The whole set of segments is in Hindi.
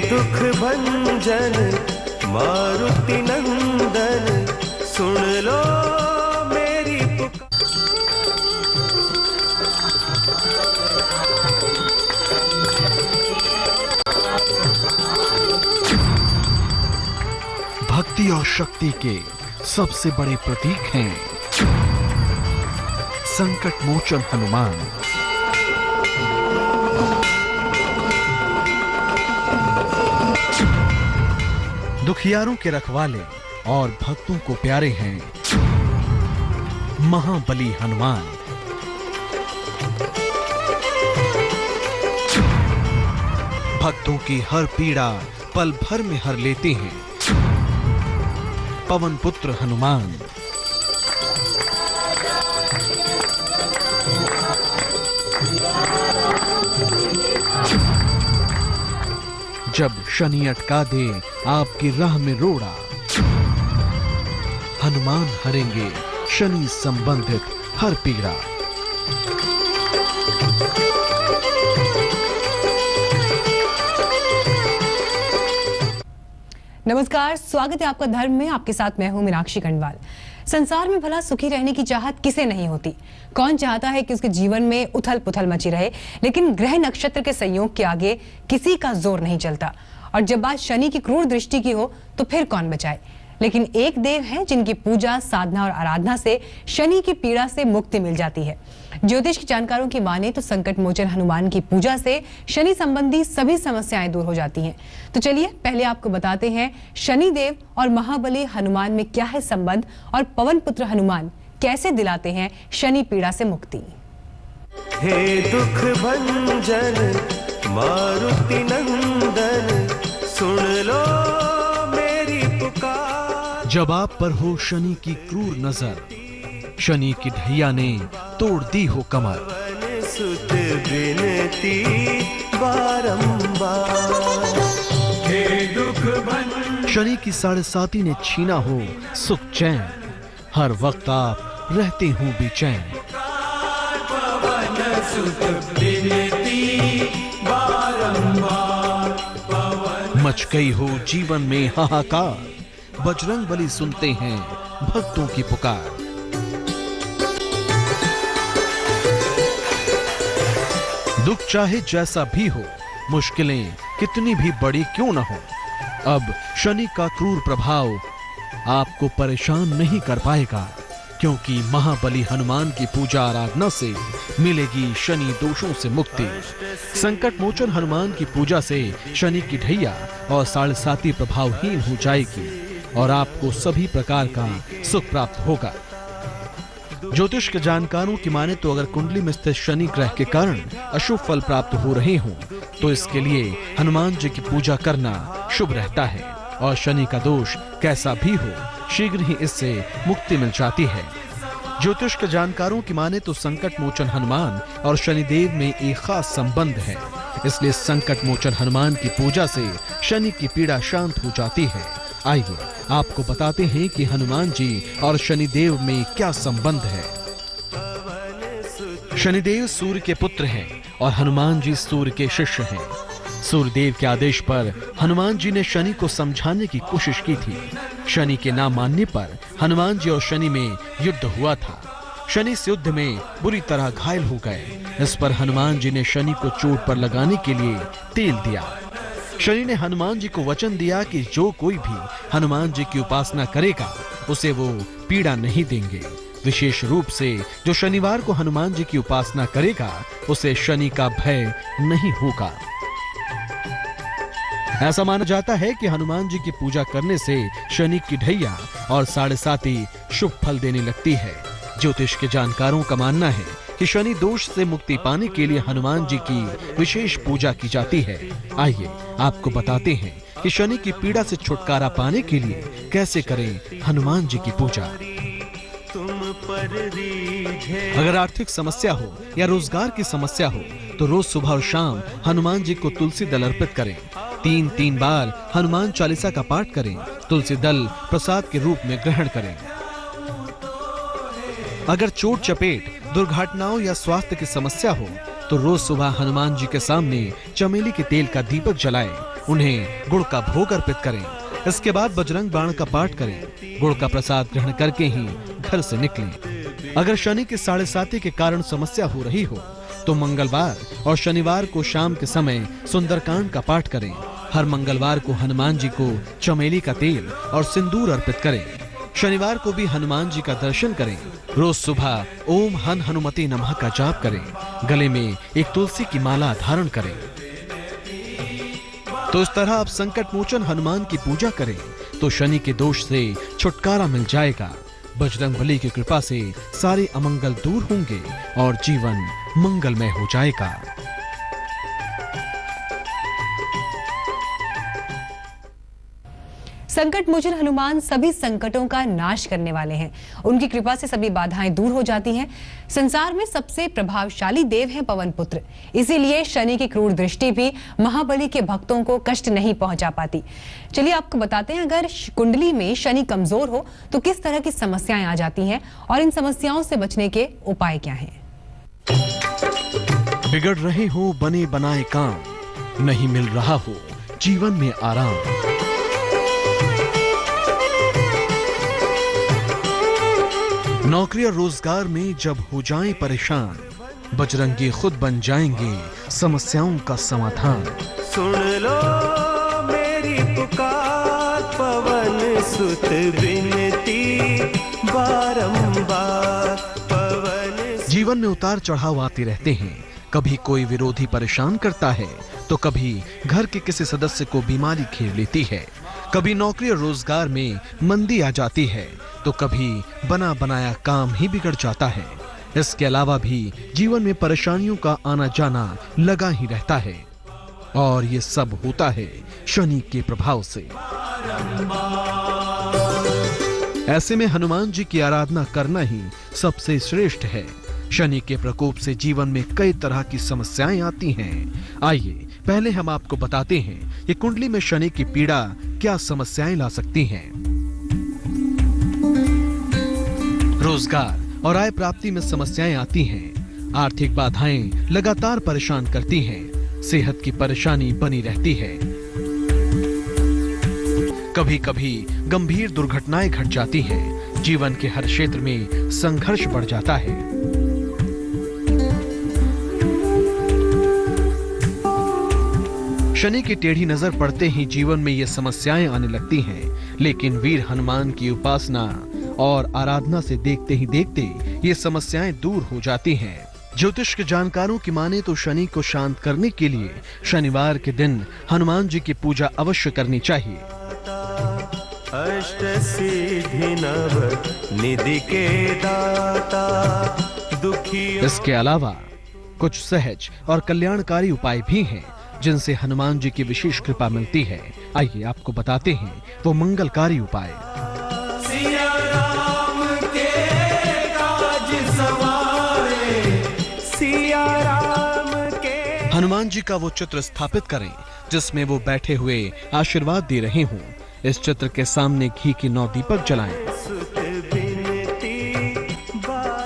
दुख भंजन मारुति नंदन, सुन लो मेरी पुकार। भक्ति और शक्ति के सबसे बड़े प्रतीक हैं संकट मोचन हनुमान। दुखियारों के रखवाले और भक्तों को प्यारे हैं महाबली हनुमान। भक्तों की हर पीड़ा पल भर में हर लेते हैं पवन पुत्र हनुमान। जब शनि अटका दे आपकी राह में रोड़ा, हनुमान हरेंगे शनि संबंधित हर पीड़ा। नमस्कार, स्वागत है आपका धर्म में। आपके साथ मैं हूं मीनाक्षी खंडवाल। संसार में भला सुखी रहने की चाहत किसे नहीं होती। कौन चाहता है कि उसके जीवन में उथल पुथल मची रहे, लेकिन ग्रह नक्षत्र के संयोग के आगे किसी का जोर नहीं चलता। और जब बात शनि की क्रूर दृष्टि की हो तो फिर कौन बचाए। लेकिन एक देव है जिनकी पूजा, साधना और आराधना से शनि की पीड़ा से मुक्ति मिल जाती है। ज्योतिष के जानकारों की माने तो संकट मोचन हनुमान की पूजा से शनि संबंधी सभी समस्याएं दूर हो जाती हैं। तो चलिए पहले आपको बताते हैं शनि देव और महाबली हनुमान में क्या है संबंध, और पवन पुत्र हनुमान कैसे दिलाते हैं शनि पीड़ा से मुक्ति। हे दुख भंजन मारुति नंदन, सुन लो मेरी पुकार। जब आप पर हो शनि की क्रूर नजर, शनि की ढैया ने तोड़ दी हो कमर। सुत विनती बारंबार, हे दुख भंजन। शनि की 7.5 ने छीना हो सुख चैन, हर वक्त आप रहते हो बेचैन। मच गई हो जीवन में हाहाकार, बजरंग बली सुनते हैं भक्तों की पुकार। दुख चाहे जैसा भी हो, मुश्किलें कितनी भी बड़ी क्यों न हो, अब शनि का क्रूर प्रभाव आपको परेशान नहीं कर पाएगा, क्योंकि महाबली हनुमान की पूजा आराधना से मिलेगी शनि दोषों से मुक्ति। संकट मोचन हनुमान की पूजा से शनि की ढैया और 7.5 प्रभावहीन हो जाएगी और आपको सभी प्रकार का सुख प्राप्त होगा। ज्योतिष के जानकारों की माने तो अगर कुंडली में स्थित शनि ग्रह के कारण अशुभ फल प्राप्त हो रहे हों तो इसके लिए हनुमान जी की पूजा करना शुभ रहता है, और शनि का दोष कैसा भी हो शीघ्र ही इससे मुक्ति मिल जाती है। ज्योतिष के जानकारों की माने तो संकट मोचन हनुमान और शनिदेव में एक खास संबंध है, इसलिए संकट मोचन हनुमान की पूजा से शनि की पीड़ा शांत हो जाती है। आइए आपको बताते हैं कि हनुमान जी और शनिदेव में क्या संबंध है। शनिदेव सूर्य के पुत्र हैं और हनुमान जी सूर्य के शिष्य हैं। सूर्यदेव के आदेश पर हनुमान जी ने शनि को समझाने की कोशिश की थी। शनि के ना मानने पर हनुमान जी और शनि में युद्ध हुआ था। शनि इस युद्ध में बुरी तरह घायल हो गए। इस पर हनुमान जी ने शनि को चोट पर लगाने के लिए तेल दिया। शनि ने हनुमान जी को वचन दिया कि जो कोई भी हनुमान जी की उपासना करेगा उसे वो पीड़ा नहीं देंगे। विशेष रूप से जो शनिवार को हनुमान जी की उपासना करेगा उसे शनि का भय नहीं होगा। ऐसा माना जाता है कि हनुमान जी की पूजा करने से शनि की ढैया और 7.5 शुभ फल देने लगती है। ज्योतिष के जानकारों का मानना है कि शनि दोष से मुक्ति पाने के लिए हनुमान जी की विशेष पूजा की जाती है। आइए आपको बताते हैं कि शनि की पीड़ा से छुटकारा पाने के लिए कैसे करें हनुमान जी की पूजा। अगर आर्थिक समस्या हो या रोजगार की समस्या हो तो रोज सुबह और शाम हनुमान जी को तुलसी दल अर्पित करें। 3 बार हनुमान चालीसा का पाठ करें। तुलसी दल प्रसाद के रूप में ग्रहण करें। अगर चोट चपेट, दुर्घटनाओं या स्वास्थ्य की समस्या हो तो रोज सुबह हनुमान जी के सामने चमेली के तेल का दीपक जलाएं उन्हें गुड़ का भोग अर्पित करें। इसके बाद बजरंग बाण का पाठ करें। गुड़ का प्रसाद ग्रहण करके ही घर से निकलें। अगर शनि के 7.5 के कारण समस्या हो रही हो तो मंगलवार और शनिवार को शाम के समय सुंदरकांड का पाठ करें। हर मंगलवार को हनुमान जी को चमेली का तेल और सिंदूर अर्पित करें। शनिवार को भी हनुमान जी का दर्शन करें। रोज सुबह ओम हन हनुमते नमः का जाप करें। गले में एक तुलसी की माला धारण करें। तो इस तरह आप संकट मोचन हनुमान की पूजा करें तो शनि के दोष से छुटकारा मिल जाएगा। बजरंगबली की कृपा से सारे अमंगल दूर होंगे और जीवन मंगलमय हो जाएगा। संकट मोचन हनुमान सभी संकटों का नाश करने वाले हैं। उनकी कृपा से सभी बाधाएं दूर हो जाती हैं। संसार में सबसे प्रभावशाली देव हैं पवन पुत्र। इसीलिए शनि की क्रूर दृष्टि भी महाबली के भक्तों को कष्ट नहीं पहुंचा पाती। चलिए आपको बताते हैं, अगर कुंडली में शनि कमजोर हो तो किस तरह की समस्याएं आ जाती हैं और इन समस्याओं से बचने के उपाय क्या हैं। बिगड़ रहे हो बने बनाए काम, नहीं मिल रहा हो जीवन में आराम। नौकरी और रोजगार में जब हो जाएं परेशान, बजरंगी खुद बन जाएंगे समस्याओं का समाधान। सुन लो मेरी पुकार, पवन सुत विनती बारंबार। पवन जीवन में उतार चढ़ाव आते रहते हैं। कभी कोई विरोधी परेशान करता है तो कभी घर के किसी सदस्य को बीमारी घेर लेती है। कभी नौकरी और रोजगार में मंदी आ जाती है तो कभी बना बनाया काम ही बिगड़ जाता है। इसके अलावा भी जीवन में परेशानियों का आना जाना लगा ही रहता है और ये सब होता है शनि के प्रभाव से। ऐसे में हनुमान जी की आराधना करना ही सबसे श्रेष्ठ है। शनि के प्रकोप से जीवन में कई तरह की समस्याएं आती हैं। आइए पहले हम आपको बताते हैं ये कुंडली में शनि की पीड़ा क्या समस्याएं ला सकती हैं। रोजगार और आय प्राप्ति में समस्याएं आती हैं। आर्थिक बाधाएं लगातार परेशान करती हैं। सेहत की परेशानी बनी रहती है। कभी कभी गंभीर दुर्घटनाएं घट जाती हैं। जीवन के हर क्षेत्र में संघर्ष बढ़ जाता है। शनि की टेढ़ी नजर पड़ते ही जीवन में ये समस्याएं आने लगती हैं, लेकिन वीर हनुमान की उपासना और आराधना से देखते ही देखते ये समस्याएं दूर हो जाती हैं। ज्योतिष के जानकारों की माने तो शनि को शांत करने के लिए शनिवार के दिन हनुमान जी की पूजा अवश्य करनी चाहिए। अष्ट सिद्धि नव निधि के दाता दुखी। इसके अलावा कुछ सहज और कल्याणकारी उपाय भी हैं जिनसे हनुमान जी की विशेष कृपा मिलती है। आइए आपको बताते हैं वो मंगलकारी उपाय। सिया राम के काज सवारे, सिया राम के। हनुमान जी का वो चित्र स्थापित करें जिसमें वो बैठे हुए आशीर्वाद दे रहे हों। इस चित्र के सामने घी के 9 दीपक जलाएं।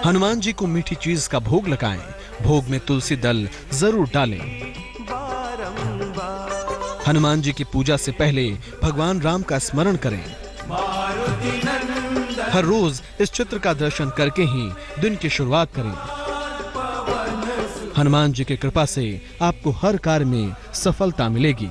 हनुमान जी को मीठी चीज का भोग लगाएं। भोग में तुलसी दल जरूर डालें। हनुमान जी की पूजा से पहले भगवान राम का स्मरण करें। हर रोज इस चित्र का दर्शन करके ही दिन की शुरुआत करें। हनुमान जी की कृपा से आपको हर कार्य में सफलता मिलेगी।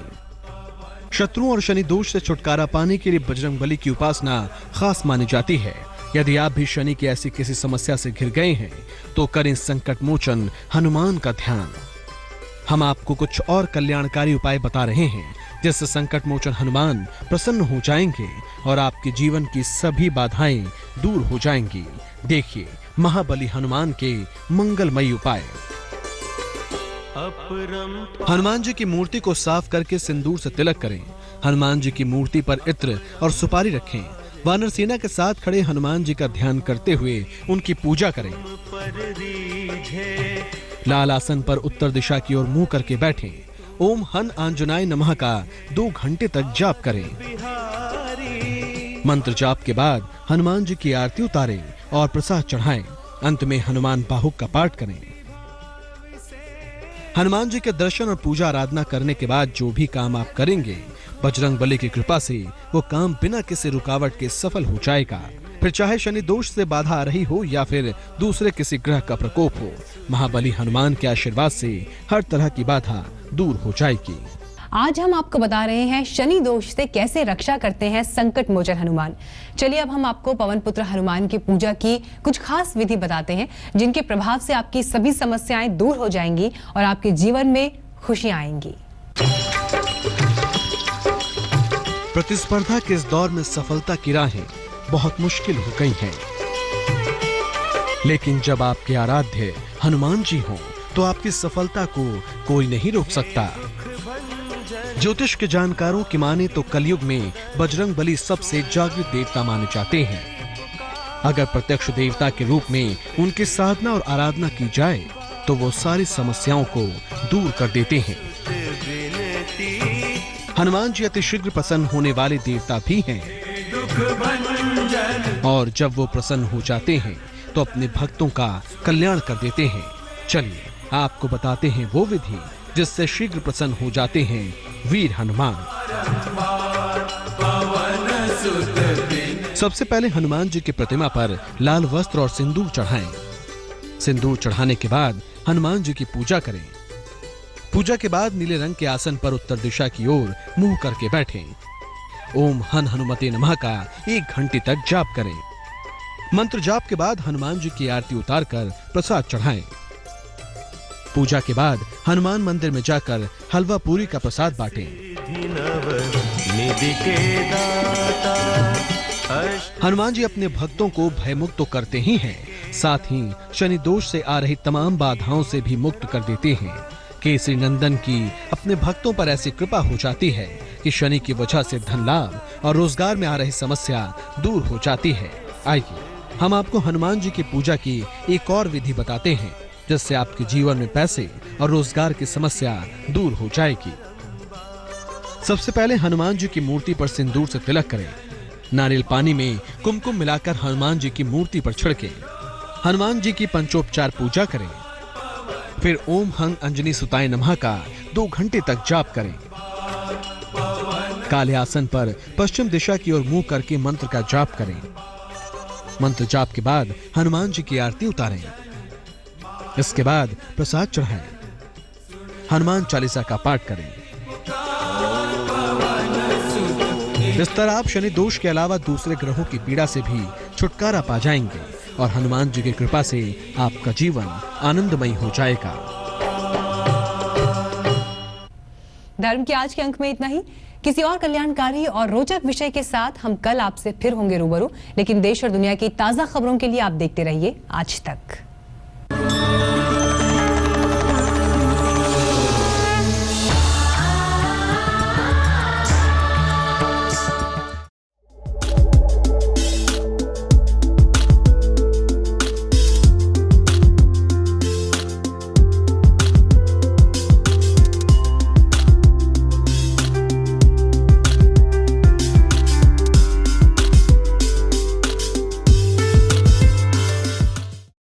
शत्रुओं और शनि दोष से छुटकारा पाने के लिए बजरंगबली की उपासना खास मानी जाती है। यदि आप भी शनि की ऐसी किसी समस्या से घिर गए हैं तो करें संकट मोचन हनुमान का ध्यान। हम आपको कुछ और कल्याणकारी उपाय बता रहे हैं जिससे संकट मोचन हनुमान प्रसन्न हो जाएंगे और आपके जीवन की सभी बाधाएं दूर हो जाएंगी। देखिए महाबली हनुमान के मंगलमयी उपाय। हनुमान जी की मूर्ति को साफ करके सिंदूर से तिलक करें। हनुमान जी की मूर्ति पर इत्र और सुपारी रखें। वानर सेना के साथ खड़े हनुमान जी का ध्यान करते हुए उनकी पूजा करें। लाल आसन पर उत्तर दिशा की ओर मुंह करके बैठें। ओम हन आंजनाय नमः का 2 घंटे तक जाप करें। मंत्र जाप के बाद हनुमान जी की आरती उतारें और प्रसाद चढ़ाएं। अंत में हनुमान बाहुक का पाठ करें। हनुमान जी के दर्शन और पूजा आराधना करने के बाद जो भी काम आप करेंगे, बजरंग बली की कृपा से वो काम बिना किसी रुकावट के सफल हो जाएगा। फिर चाहे शनि दोष से बाधा आ रही हो या फिर दूसरे किसी ग्रह का प्रकोप हो, महाबली हनुमान के आशीर्वाद से हर तरह की बाधा दूर हो जाएगी। आज हम आपको बता रहे हैं शनि दोष से कैसे रक्षा करते हैं संकट मोचन हनुमान। चलिए अब हम आपको पवन पुत्र हनुमान की पूजा की कुछ खास विधि बताते हैं, जिनके प्रभाव से आपकी सभी समस्याएं दूर हो जाएंगी और आपके जीवन में खुशियां आएंगी। प्रतिस्पर्धा के इस दौर में सफलता की राहें बहुत मुश्किल हो गई हैं। लेकिन जब आपके आराध्य हनुमान जी हों, तो आपकी सफलता को कोई नहीं रोक सकता। ज्योतिष के जानकारों की माने तो कलयुग में बजरंग बली सबसे जागृत देवता माने जाते हैं। अगर प्रत्यक्ष देवता के रूप में उनकी साधना और आराधना की जाए तो वो सारी समस्याओं को दूर कर देते हैं। हनुमान जी अति शीघ्र प्रसन्न होने वाले देवता भी हैं और जब वो प्रसन्न हो जाते हैं तो अपने भक्तों का कल्याण कर देते हैं। चलिए आपको बताते हैं वो विधि जिससे शीघ्र प्रसन्न हो जाते हैं वीर हनुमान। सबसे पहले हनुमान जी की प्रतिमा पर लाल वस्त्र और सिंदूर चढ़ाएं। सिंदूर चढ़ाने के बाद हनुमान जी की पूजा करें। पूजा के बाद नीले रंग के आसन पर उत्तर दिशा की ओर मुंह करके बैठें। ओम हन हनुमते नमः का 1 घंटे तक जाप करें। मंत्र जाप के बाद हनुमान जी की आरती उतारकर प्रसाद चढ़ाएं। पूजा के बाद हनुमान मंदिर में जाकर हलवा पूरी का प्रसाद बांटें। हनुमान जी अपने भक्तों को भयमुक्त तो करते ही हैं, साथ ही शनि दोष से आ रही तमाम बाधाओं से भी मुक्त कर देते हैं। केसरी नंदन की अपने भक्तों पर ऐसी कृपा हो जाती है कि शनि की वजह से धन लाभ और रोजगार में आ रही समस्या दूर हो जाती है। आइए हम आपको हनुमान जी की पूजा की एक और विधि बताते हैं, जिससे आपके जीवन में पैसे और रोजगार की समस्या दूर हो जाएगी। सबसे पहले हनुमान जी की मूर्ति पर सिंदूर से तिलक करें। नारियल पानी में कुमकुम मिलाकर हनुमान जी की मूर्ति पर छिड़कें। हनुमान जी की पंचोपचार पूजा करें। फिर ओम हंग अंजनी सुताय नमः का 2 घंटे तक जाप करें। काले आसन पर पश्चिम दिशा की ओर मुंह करके मंत्र का जाप करें। मंत्र जाप के बाद हनुमान जी की आरती उतारें। इसके बाद प्रसाद चढ़ाएं। हनुमान चालीसा का पाठ करें। इस तरह आप शनि दोष के अलावा दूसरे ग्रहों की पीड़ा से भी छुटकारा पा जाएंगे और हनुमान जी की कृपा से आपका जीवन आनंदमय हो जाएगा। धर्म के आज के अंक में इतना ही। किसी और कल्याणकारी और रोचक विषय के साथ हम कल आपसे फिर होंगे रूबरू, लेकिन देश और दुनिया की ताजा खबरों के लिए आप देखते रहिए आज तक।